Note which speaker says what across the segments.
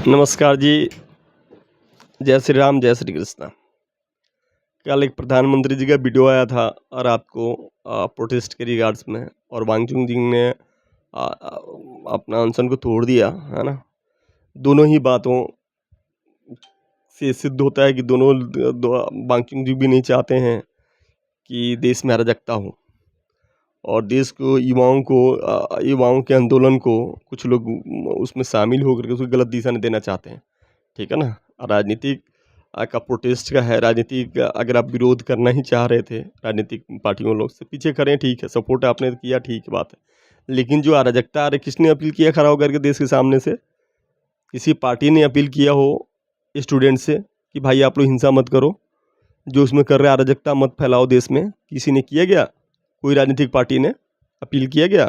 Speaker 1: नमस्कार जी, जय श्री राम, जय श्री कृष्ण। कल एक प्रधानमंत्री जी का वीडियो आया था रात को प्रोटेस्ट के रिगार्ड्स में, और वांगचुक जी ने अपना अनशन को तोड़ दिया, है ना? दोनों ही बातों से सिद्ध होता है कि वांगचुक जी भी नहीं चाहते हैं कि देश में अराजकता हो, और देश को युवाओं के आंदोलन को कुछ लोग उसमें शामिल होकर के उसको गलत दिशा में देना चाहते हैं। ठीक है ना? राजनीतिक का प्रोटेस्ट का है, राजनीतिक अगर आप विरोध करना ही चाह रहे थे राजनीतिक पार्टियों लोग से पीछे करें, ठीक है, सपोर्ट आपने किया, ठीक है, बात है। लेकिन जो अराजकता आ रही, किसने अपील किया खड़ा होकर के देश के सामने से? किसी पार्टी ने अपील किया हो स्टूडेंट से कि भाई आप लोग हिंसा मत करो, जो उसमें कर रहे अराजकता मत फैलाओ देश में? किसी ने किया गया? कोई राजनीतिक पार्टी ने अपील किया गया?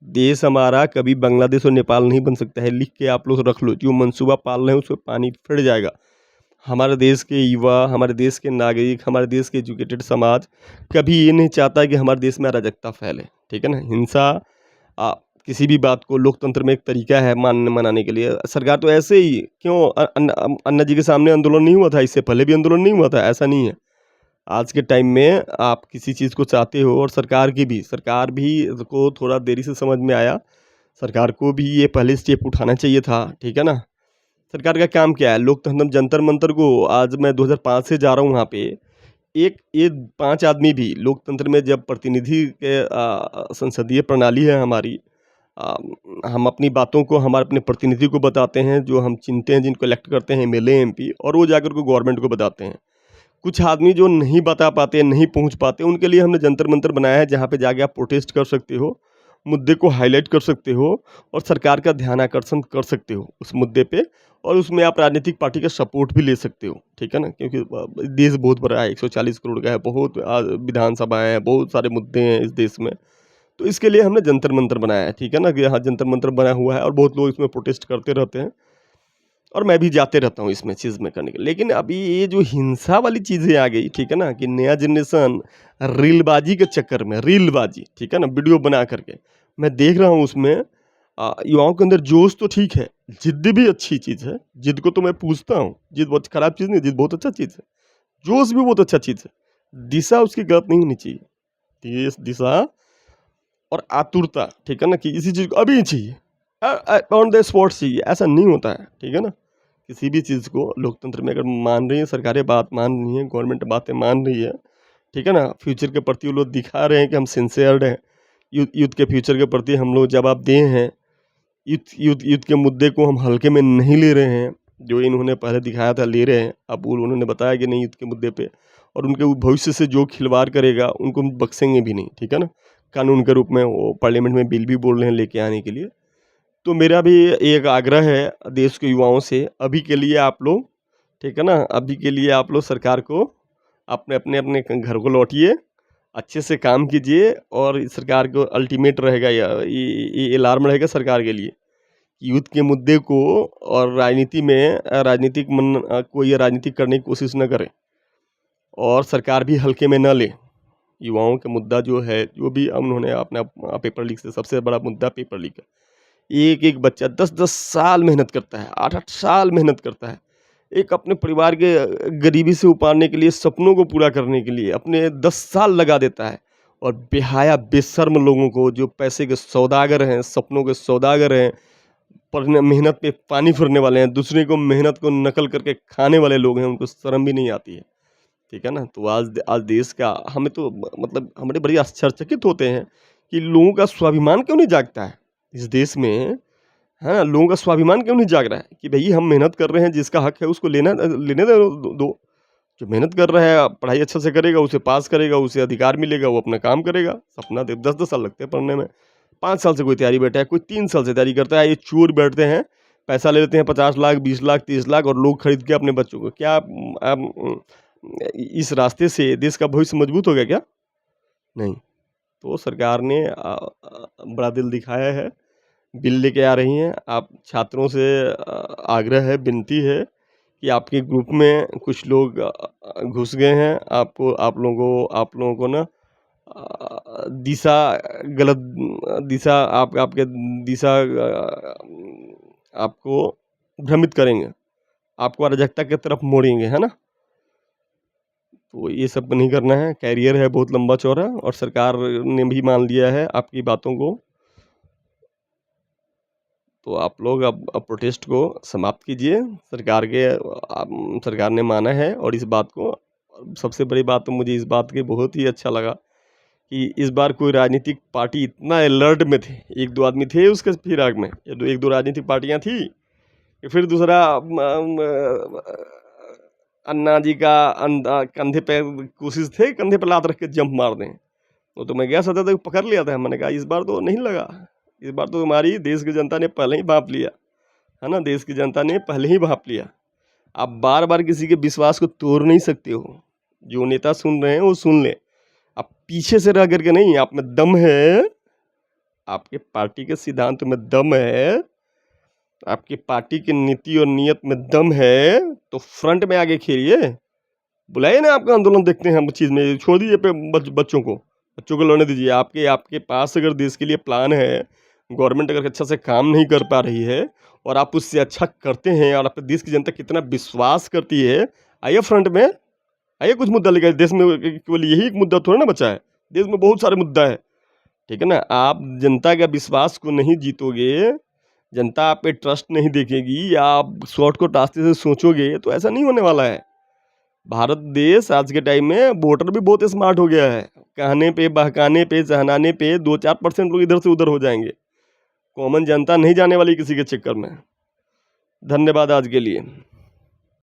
Speaker 1: देश हमारा कभी बांग्लादेश और नेपाल नहीं बन सकता है, लिख के आप लोग रख लो। जो मंसूबा पाल रहे हैं उसमें पानी फिर जाएगा। हमारे देश के युवा, हमारे देश के नागरिक, हमारे देश के एजुकेटेड समाज कभी ये नहीं चाहता कि हमारे देश में अराजकता फैले। ठीक है ना? हिंसा किसी भी बात को लोकतंत्र में एक तरीका है मनाने के लिए। सरकार तो ऐसे ही क्यों अन्ना जी के सामने आंदोलन नहीं हुआ था? इससे पहले भी आंदोलन नहीं हुआ था? ऐसा नहीं है। आज के टाइम में आप किसी चीज़ को चाहते हो, और सरकार भी को थोड़ा देरी से समझ में आया। सरकार को भी ये पहले स्टेप उठाना चाहिए था। ठीक है ना? सरकार का काम क्या है? लोकतंत्र जंतर मंतर को, आज मैं 2005 से जा रहा हूँ वहाँ पे, ये 5 आदमी भी लोकतंत्र में जब प्रतिनिधि के संसदीय प्रणाली है हमारी, आ, हम अपनी बातों को हमारे अपने प्रतिनिधि को बताते हैं, जो हम चुनते हैं, जिनको इलेक्ट करते हैं एमएलए एमपी, और वो जाकर को गवर्नमेंट को बताते हैं। कुछ आदमी जो नहीं बता पाते, नहीं पहुंच पाते, उनके लिए हमने जंतर मंतर बनाया है, जहाँ पे जाके आप प्रोटेस्ट कर सकते हो, मुद्दे को हाईलाइट कर सकते हो, और सरकार का ध्यान आकर्षण कर सकते हो उस मुद्दे पे, और उसमें आप राजनीतिक पार्टी का सपोर्ट भी ले सकते हो। ठीक है ना? क्योंकि देश बहुत बड़ा है, 140 करोड़ का है, बहुत विधानसभाएं हैं, बहुत सारे मुद्दे हैं इस देश में। तो इसके लिए हमने जंतर मंतर बनाया है। ठीक है ना? कि हाँ, जंतर मंतर बना हुआ है और बहुत लोग इसमें प्रोटेस्ट करते रहते हैं, और मैं भी जाते रहता हूँ इसमें चीज़ में करने के लिए। लेकिन अभी ये जो हिंसा वाली चीज़ें आ गई, ठीक है ना, कि नया जनरेशन रीलबाजी के चक्कर में, रीलबाजी, ठीक है ना, वीडियो बना करके मैं देख रहा हूँ उसमें युवाओं के अंदर जोश तो ठीक है, जिद्द भी अच्छी चीज़ है। जिद को तो मैं पूछता हूँ, जिद बहुत खराब चीज़ नहीं, जिद बहुत अच्छा चीज़ है। जोश भी बहुत अच्छा चीज़ है। दिशा उसकी गलत नहीं होनी चाहिए। तेज दिशा और आतुरता, ठीक है ना, कि इसी चीज़ को अभी चाहिए, ऑन द स्पॉट चाहिए, ऐसा नहीं होता है। ठीक है ना? किसी भी चीज़ को लोकतंत्र में अगर मान रही है सरकारें, बात मान रही हैं, गवर्नमेंट बातें मान रही है, ठीक है ना, फ्यूचर के प्रति वो लोग दिखा रहे हैं कि हम सिंसियर्ड हैं, यूथ के फ्यूचर के प्रति हम लोग जवाबदेह हैं, यूथ के मुद्दे को हम हल्के में नहीं ले रहे हैं, जो इन्होंने पहले दिखाया था ले रहे हैं। अब उन्होंने बताया कि नहीं, यूथ के मुद्दे पे और उनके भविष्य से जो खिलवाड़ करेगा उनको हम बख्शेंगे भी नहीं। ठीक है ना? कानून के रूप में वो पार्लियामेंट में बिल भी बोल रहे हैं लेके आने के लिए। तो मेरा भी एक आग्रह है देश के युवाओं से, अभी के लिए आप लोग, ठीक है ना, अभी के लिए आप लोग सरकार को अपने अपने अपने घर को लौटिए, अच्छे से काम कीजिए, और इस सरकार को अल्टीमेट रहेगा, ये अलार्म रहेगा सरकार के लिए कि यूथ के मुद्दे को और राजनीति में कोई ये राजनीति करने की कोशिश न करे, और सरकार भी हल्के में न ले। युवाओं का मुद्दा जो है, जो भी उन्होंने अपना पेपर लीक से, सबसे बड़ा मुद्दा पेपर लीक है। एक एक बच्चा 10-10 साल मेहनत करता है, 8-8 साल मेहनत करता है, एक अपने परिवार के गरीबी से उबारने के लिए, सपनों को पूरा करने के लिए अपने 10 साल लगा देता है, और बेहया बेशर्म लोगों को, जो पैसे के सौदागर हैं, सपनों के सौदागर हैं, पढ़ने मेहनत पे पानी फिरने वाले हैं, दूसरे को मेहनत को नकल करके खाने वाले लोग हैं, उनको शर्म भी नहीं आती है। ठीक है ना? तो आज देश का हमें तो मतलब हमारे बड़े आश्चर्यचकित होते हैं कि लोगों का स्वाभिमान क्यों नहीं जागता है इस देश में, है ना? लोगों का स्वाभिमान क्यों नहीं जाग रहा है कि भई हम मेहनत कर रहे हैं, जिसका हक है उसको लेने दो। जो मेहनत कर रहा है, पढ़ाई अच्छे से करेगा, उसे पास करेगा, उसे अधिकार मिलेगा, वो अपना काम करेगा। सपना दे 10-10 साल लगते हैं पढ़ने में, 5 साल से कोई तैयारी बैठा है, कोई 3 साल से तैयारी करता है। ये चोर बैठते हैं, पैसा ले लेते हैं 50 लाख, 20 लाख, 30 लाख, और लोग खरीद के अपने बच्चों को, क्या इस रास्ते से देश का भविष्य मजबूत हो गया क्या? नहीं। तो सरकार ने बड़ा दिल दिखाया है, बिल लेके आ रही हैं। आप छात्रों से आग्रह है, विनती है कि आपके ग्रुप में कुछ लोग घुस गए हैं, आप लोगों को ना दिशा गलत दिशा आपके दिशा आपको भ्रमित करेंगे, आपको अराजकता की तरफ मोड़ेंगे, है ना। तो ये सब नहीं करना है। कैरियर है बहुत लंबा चौड़ा और सरकार ने भी मान लिया है आपकी बातों को। तो आप लोग अब प्रोटेस्ट को समाप्त कीजिए। सरकार ने माना है और इस बात को, सबसे बड़ी बात तो मुझे इस बात की बहुत ही अच्छा लगा कि इस बार कोई राजनीतिक पार्टी इतना अलर्ट में थे। एक दो आदमी थे उसके फिराक में, एक दो राजनीतिक पार्टियां थी। फिर दूसरा अन्ना जी का कंधे पे कोशिश थे, कंधे पे लात रख के जंप मार दें। तो मैं गया सदा तक पकड़ लिया था। मैंने कहा इस बार तो नहीं लगा, इस बार तो हमारी देश की जनता ने पहले ही भांप लिया, है ना। देश की जनता ने पहले ही भांप लिया। आप बार बार किसी के विश्वास को तोड़ नहीं सकते हो। जो नेता सुन रहे हैं वो सुन ले। आप पीछे से रह करके नहीं, आप में दम है, आपके पार्टी के सिद्धांत में दम है, आपकी पार्टी की नीति और नियत में दम है, तो फ्रंट में आगे खेलिए। बुलाइए ना आपका आंदोलन, देखते हैं हम चीज़ में। छोड़ दीजिए पे बच्चों को लड़ने दीजिए। आपके पास अगर देश के लिए प्लान है, गवर्नमेंट अगर अच्छा से काम नहीं कर पा रही है और आप उससे अच्छा करते हैं और अपने देश की जनता कितना विश्वास करती है, आइए फ्रंट में, आइए कुछ मुद्दा लेकर। देश में केवल यही एक मुद्दा थोड़ा ना बचा है, देश में बहुत सारे मुद्दा है, ठीक है ना। आप जनता का विश्वास को नहीं जीतोगे, जनता आप पे ट्रस्ट नहीं देखेगी, या आप शॉर्टकट रास्ते से सोचोगे, तो ऐसा नहीं होने वाला है। भारत देश आज के टाइम में वोटर भी बहुत स्मार्ट हो गया है। कहने पे, बहकाने पे, सहनाने पे 2-4% लोग इधर से उधर हो जाएंगे। कॉमन जनता नहीं जाने वाली किसी के चक्कर में। धन्यवाद आज के लिए।